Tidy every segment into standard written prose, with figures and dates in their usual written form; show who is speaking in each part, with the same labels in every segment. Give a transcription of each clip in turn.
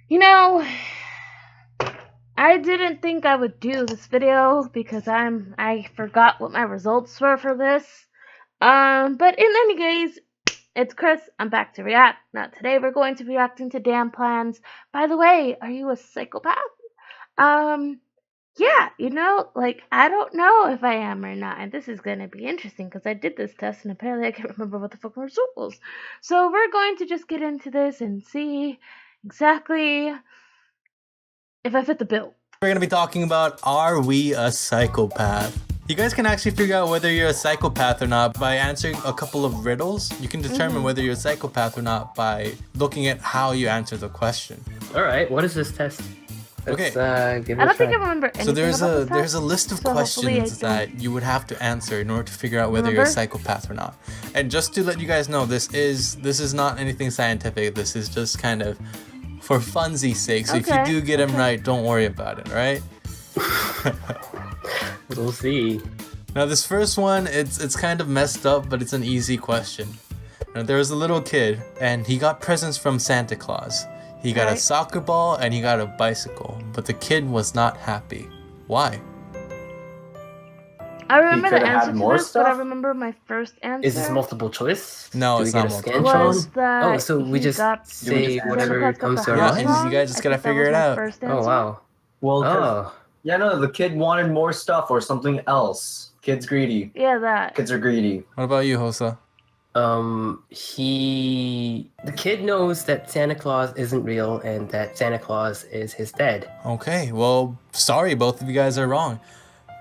Speaker 1: You know, I didn't think I would do this video because I forgot what my results were for this. But in any case, it's Chris. I'm back to react. Now today we're going to be reacting to Danplan's. By the way, are you a psychopath? Yeah, I don't know if I am or not, and this is gonna be interesting because I did this test and apparently I can't remember what the fuck my result was. So we're going to just get into this and see exactly if I fit the bill.
Speaker 2: We're gonna be talking about, are we a psychopath? You guys can actually figure out whether you're a psychopath or not by answering a couple of riddles. You can determine whether you're a psychopath or not by looking at how you answer the question.
Speaker 3: Alright, what is this test? Let's, give it
Speaker 1: I don't think I remember anything
Speaker 2: So
Speaker 1: about
Speaker 2: there's a list of questions that you would have to answer in order to figure out whether you're a psychopath or not. And just to let you guys know, this is not anything scientific. This is just kind of for funsies' sake. So if you do get them right, don't worry about it, right?
Speaker 3: We'll see.
Speaker 2: Now this first one, it's kind of messed up, but it's an easy question. Now, there was a little kid, and he got presents from Santa Claus. He got a soccer ball and he got a bicycle, but the kid was not happy. Why?
Speaker 1: I remember the answer to this, but I remember my first answer.
Speaker 3: Is this multiple choice?
Speaker 2: No, it's not multiple choice.
Speaker 3: Oh, so we just say whatever comes to our mind?
Speaker 2: Yeah, you guys just gotta figure it out.
Speaker 3: Oh, wow.
Speaker 4: Well, yeah, no, the kid wanted more stuff or something else. Kid's greedy.
Speaker 1: Yeah, that.
Speaker 4: Kids are greedy.
Speaker 2: What about you, Hosa?
Speaker 3: The kid knows that Santa Claus isn't real and that Santa Claus is his dad.
Speaker 2: Okay, well, sorry, both of you guys are wrong.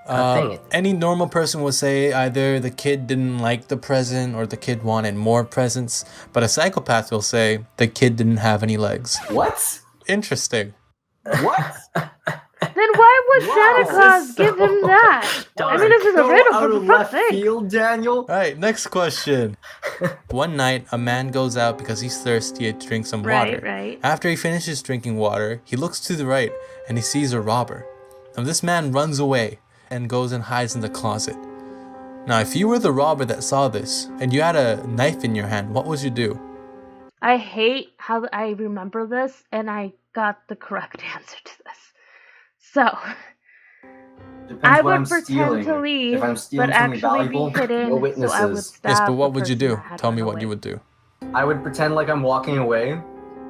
Speaker 3: Dang it.
Speaker 2: Any normal person would say either the kid didn't like the present or the kid wanted more presents, but a psychopath will say the kid didn't have any legs.
Speaker 4: What?
Speaker 2: Interesting.
Speaker 4: What?
Speaker 1: Then why would Santa Claus give him that? I mean, this is a riddle,
Speaker 4: out
Speaker 1: for
Speaker 4: of
Speaker 1: fuck's
Speaker 4: left
Speaker 1: sake.
Speaker 4: field, Daniel.
Speaker 2: Alright, next question. One night, a man goes out because he's thirsty to drink some water.
Speaker 1: Right.
Speaker 2: After he finishes drinking water, he looks to the right and he sees a robber. Now this man runs away and goes and hides in the closet. Now if you were the robber that saw this and you had a knife in your hand, what would you do?
Speaker 1: I hate how I remember this and I got the correct answer to this. So, I would pretend to leave, but actually be hidden,
Speaker 4: no witnesses.
Speaker 1: so I would stab
Speaker 2: Yes, but what
Speaker 1: the
Speaker 2: would you
Speaker 1: person
Speaker 2: do?
Speaker 1: that had
Speaker 2: Tell me
Speaker 1: run
Speaker 2: what
Speaker 1: away.
Speaker 2: you would do.
Speaker 4: I would pretend like I'm walking away.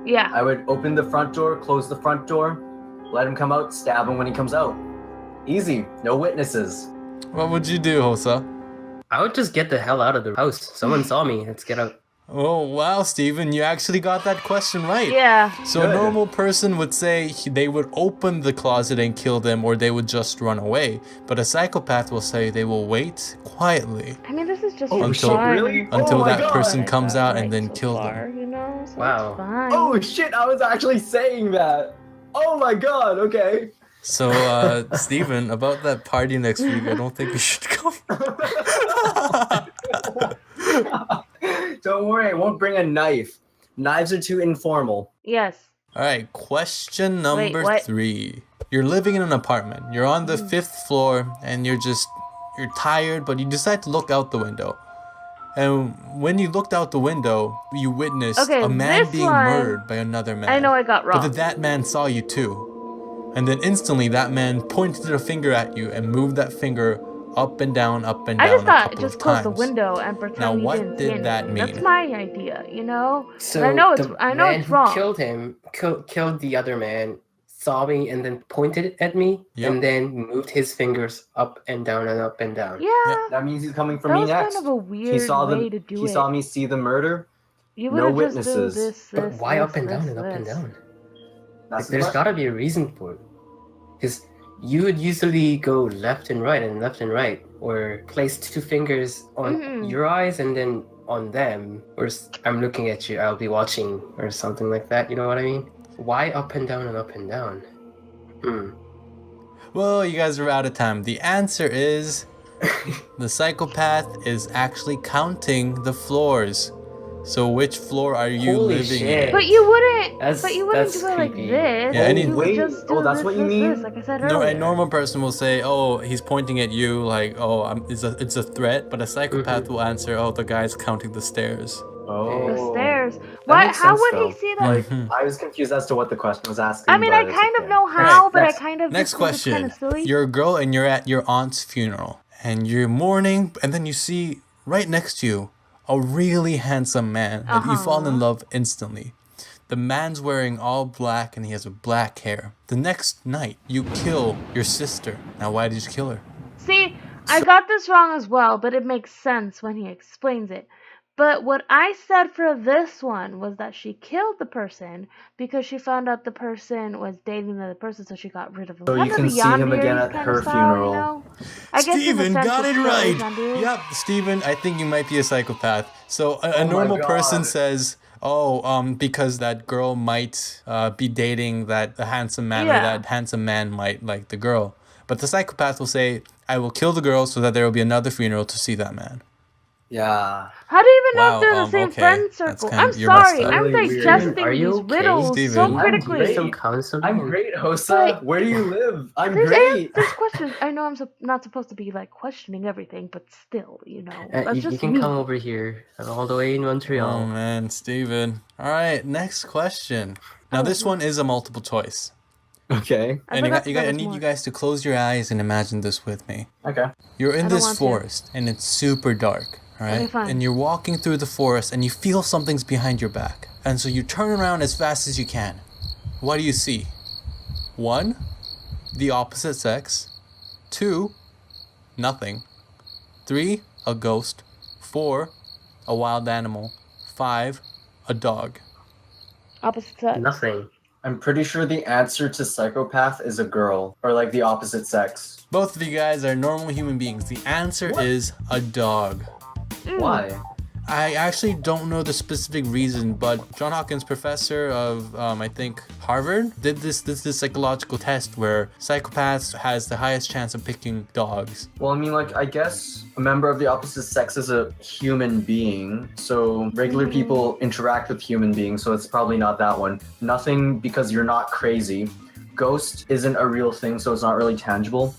Speaker 1: Yeah.
Speaker 4: I would open the front door, close the front door, let him come out, stab him when he comes out. Easy, no witnesses.
Speaker 2: What would you do, Hosa?
Speaker 3: I would just get the hell out of the house. Someone saw me. Let's get out.
Speaker 2: Oh, wow, Steven, you actually got that question right.
Speaker 1: Yeah.
Speaker 2: So a normal person would say they would open the closet and kill them, or they would just run away. But a psychopath will say they will wait quietly
Speaker 1: I mean, this is just
Speaker 2: until that person comes out and then kill them.
Speaker 1: You know? So
Speaker 3: Wow.
Speaker 1: it's fine.
Speaker 4: Oh shit, I was actually saying that. Oh my god, okay.
Speaker 2: So, Steven, about that party next week, I don't think you should come.
Speaker 4: Don't worry, I won't bring a knife. Knives are too informal.
Speaker 1: Yes.
Speaker 2: Alright, question number
Speaker 1: what?
Speaker 2: 3. You're living in an apartment. You're on the 5th floor and you're tired, but you decide to look out the window. And when you looked out the window, you witnessed a man being murdered by another man.
Speaker 1: I know I got wrong.
Speaker 2: But that man saw you too. And then instantly that man pointed a finger at you and moved that finger up and down
Speaker 1: I just thought just close the window and pretend
Speaker 2: Now,
Speaker 1: you
Speaker 2: what
Speaker 1: didn't see
Speaker 2: did that
Speaker 1: anything.
Speaker 2: mean?
Speaker 1: That's my idea, you know?
Speaker 3: So
Speaker 1: I know
Speaker 3: the
Speaker 1: it's wrong.
Speaker 3: Who killed him, killed the other man, saw me and then pointed at me, and then moved his fingers up and down and up and down.
Speaker 1: Yeah.
Speaker 4: That means he's coming for
Speaker 1: That
Speaker 4: me
Speaker 1: was
Speaker 4: next.
Speaker 1: kind of a weird way to do it.
Speaker 4: He saw me see the murder.
Speaker 1: You
Speaker 4: no
Speaker 1: would've just done
Speaker 4: witnesses.
Speaker 3: But why up and down and up and down? Like, there's gotta be a reason for it. Because you would usually go left and right, or place 2 fingers on your eyes and then on them. Or I'm looking at you, I'll be watching, or something like that. You know what I mean? Why up and down and up and down?
Speaker 2: Well, you guys are out of time. The answer is the psychopath is actually counting the floors. So which floor are you living in?
Speaker 1: But you wouldn't.
Speaker 3: That's
Speaker 1: do it like
Speaker 3: creepy.
Speaker 1: this.
Speaker 2: Yeah,
Speaker 1: you would
Speaker 4: wait.
Speaker 1: just do
Speaker 4: That's
Speaker 1: this,
Speaker 4: what you mean?
Speaker 1: Like I said
Speaker 2: No,
Speaker 1: earlier.
Speaker 2: a normal person will say, "Oh, he's pointing at you," like, "Oh, it's a threat." But a psychopath will answer, "Oh, the guy's counting the stairs."
Speaker 4: Oh.
Speaker 1: The stairs. course. Why? How would he see that?
Speaker 4: Like, I was confused as to what the question was asking.
Speaker 1: I mean, I kind of know how, but I kind of
Speaker 2: next
Speaker 1: just think it's kind
Speaker 2: question.
Speaker 1: of silly.
Speaker 2: You're a girl and you're at your aunt's funeral, and you're mourning, and then you see right next to you a really handsome man, and you fall in love instantly. The man's wearing all black, and he has black hair. The next night, you kill your sister. Now, why did you kill her?
Speaker 1: See, I got this wrong as well, but it makes sense when he explains it. But what I said for this one was that she killed the person because she found out the person was dating the other person, so she got rid of him.
Speaker 4: So you can see him again at her funeral.
Speaker 1: You know? I guess
Speaker 2: Steven got it right.
Speaker 1: Yep,
Speaker 2: Yep, Steven, I think you might be a psychopath. So a normal person says, because that girl might be dating that handsome man, or that handsome man might like the girl. But the psychopath will say, I will kill the girl so that there will be another funeral to see that man.
Speaker 4: Yeah.
Speaker 1: How do you even know if they're the same friend circle? I'm sorry, I'm digesting these riddles so critically.
Speaker 4: I'm great, Hosa. Where do you live? I'm great.
Speaker 1: There's questions. I know I'm not supposed to be like questioning everything, but still, you know. That's
Speaker 3: you can come over here. I'm all the way in Montreal.
Speaker 2: Oh man, Steven. All right, next question. Now this one is a multiple choice.
Speaker 4: Okay.
Speaker 2: And I need you guys to close your eyes and imagine this with me.
Speaker 4: Okay.
Speaker 2: You're in this forest and it's super dark. All right.
Speaker 1: Okay, fine.
Speaker 2: And you're walking through the forest and you feel something's behind your back. And so you turn around as fast as you can. What do you see? 1, the opposite sex. 2, nothing. 3, a ghost. 4, a wild animal. 5, a dog.
Speaker 1: Opposite sex.
Speaker 3: Nothing.
Speaker 4: I'm pretty sure the answer to psychopath is a girl, or like the opposite sex.
Speaker 2: Both of you guys are normal human beings. The answer is a dog.
Speaker 4: Why?
Speaker 2: I actually don't know the specific reason, but John Hopkins, professor of, I think, Harvard, did this psychological test where psychopaths has the highest chance of picking dogs.
Speaker 4: Well, I mean, like, I guess a member of the opposite sex is a human being, so regular people interact with human beings, so it's probably not that one. Nothing, because you're not crazy. Ghost isn't a real thing, so it's not really tangible.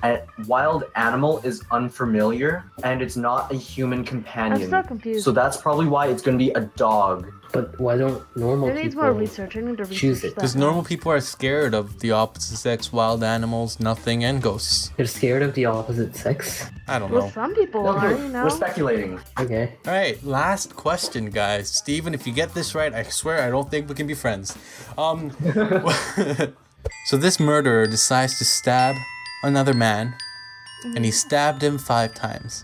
Speaker 4: And wild animal is unfamiliar, and it's not a human companion.
Speaker 1: I'm so confused.
Speaker 4: So that's probably why it's going to be a dog.
Speaker 3: But why don't normal people
Speaker 1: needs more research. I need to
Speaker 3: choose it?
Speaker 2: Because normal people are scared of the opposite sex, wild animals, nothing, and ghosts.
Speaker 3: They're scared of the opposite sex?
Speaker 2: I don't know.
Speaker 1: Well, some people are, you know.
Speaker 4: We're speculating.
Speaker 3: Okay.
Speaker 2: All right, last question, guys. Steven, if you get this right, I swear I don't think we can be friends. So this murderer decides to stab another man, and he stabbed him 5 times.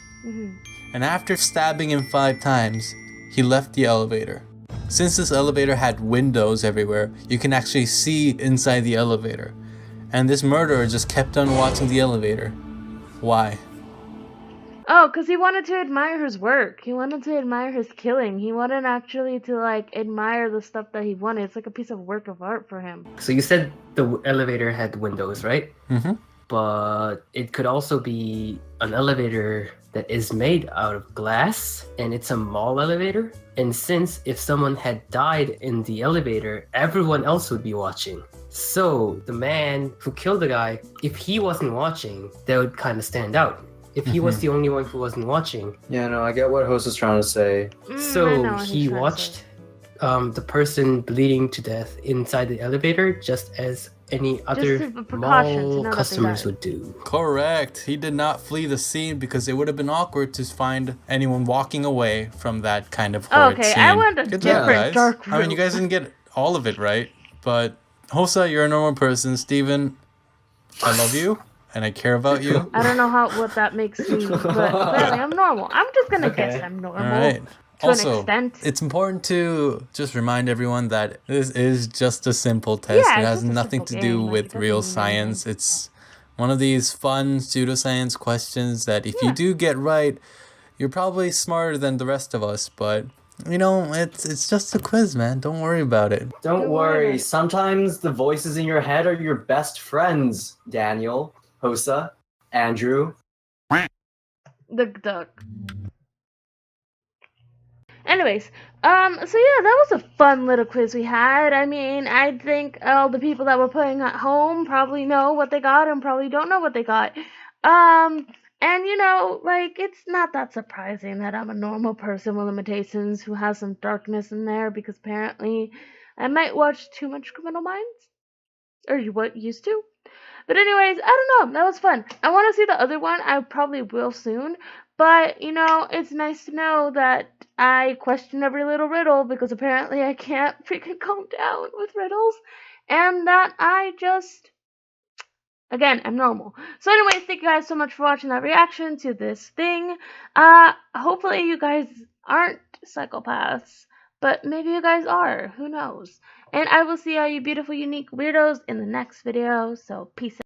Speaker 2: And after stabbing him 5 times, he left the elevator. Since this elevator had windows everywhere, you can actually see inside the elevator. And this murderer just kept on watching the elevator. Why?
Speaker 1: Oh, because he wanted to admire his work. He wanted to admire his killing. He wanted actually to, like, admire the stuff that he wanted. It's like a piece of work of art for him.
Speaker 3: So you said the elevator had windows, right?
Speaker 2: Mm-hmm.
Speaker 3: But it could also be an elevator that is made out of glass, and it's a mall elevator. And since if someone had died in the elevator, everyone else would be watching. So the man who killed the guy, if he wasn't watching, that would kind of stand out. If he was the only one who wasn't watching.
Speaker 4: Yeah, no, I get what Host is trying to say.
Speaker 3: So he watched the person bleeding to death inside the elevator just as any other mall customers would do.
Speaker 2: Correct. He did not flee the scene because it would have been awkward to find anyone walking away from that kind of horrid scene.
Speaker 1: I went a different dark route.
Speaker 2: I mean, you guys didn't get all of it right, but Hosa, you're a normal person. Steven, I love you and I care about you.
Speaker 1: I don't know what that makes me, but clearly I'm normal. I'm just gonna guess I'm normal.
Speaker 2: All right.
Speaker 1: Also, an extent.
Speaker 2: It's important to just remind everyone that this is just a simple test. It has nothing to do with real science. It's one of these fun pseudoscience questions that if you do get right, you're probably smarter than the rest of us. But, you know, it's just a quiz, man. Don't worry about it.
Speaker 4: Don't worry. Sometimes the voices in your head are your best friends, Daniel, Hosa, Andrew.
Speaker 1: The duck. Anyways, so yeah, that was a fun little quiz we had. I mean, I think all the people that were playing at home probably know what they got and probably don't know what they got. And you know, like, it's not that surprising that I'm a normal person with limitations who has some darkness in there, because apparently I might watch too much Criminal Minds. Or what used to. But anyways, I don't know. That was fun. I want to see the other one. I probably will soon. But, you know, it's nice to know that I question every little riddle, because apparently I can't freaking calm down with riddles. And that I just, again, I'm normal. So anyways, thank you guys so much for watching that reaction to this thing. Hopefully you guys aren't psychopaths. But maybe you guys are. Who knows? And I will see all you beautiful, unique weirdos in the next video. So peace out.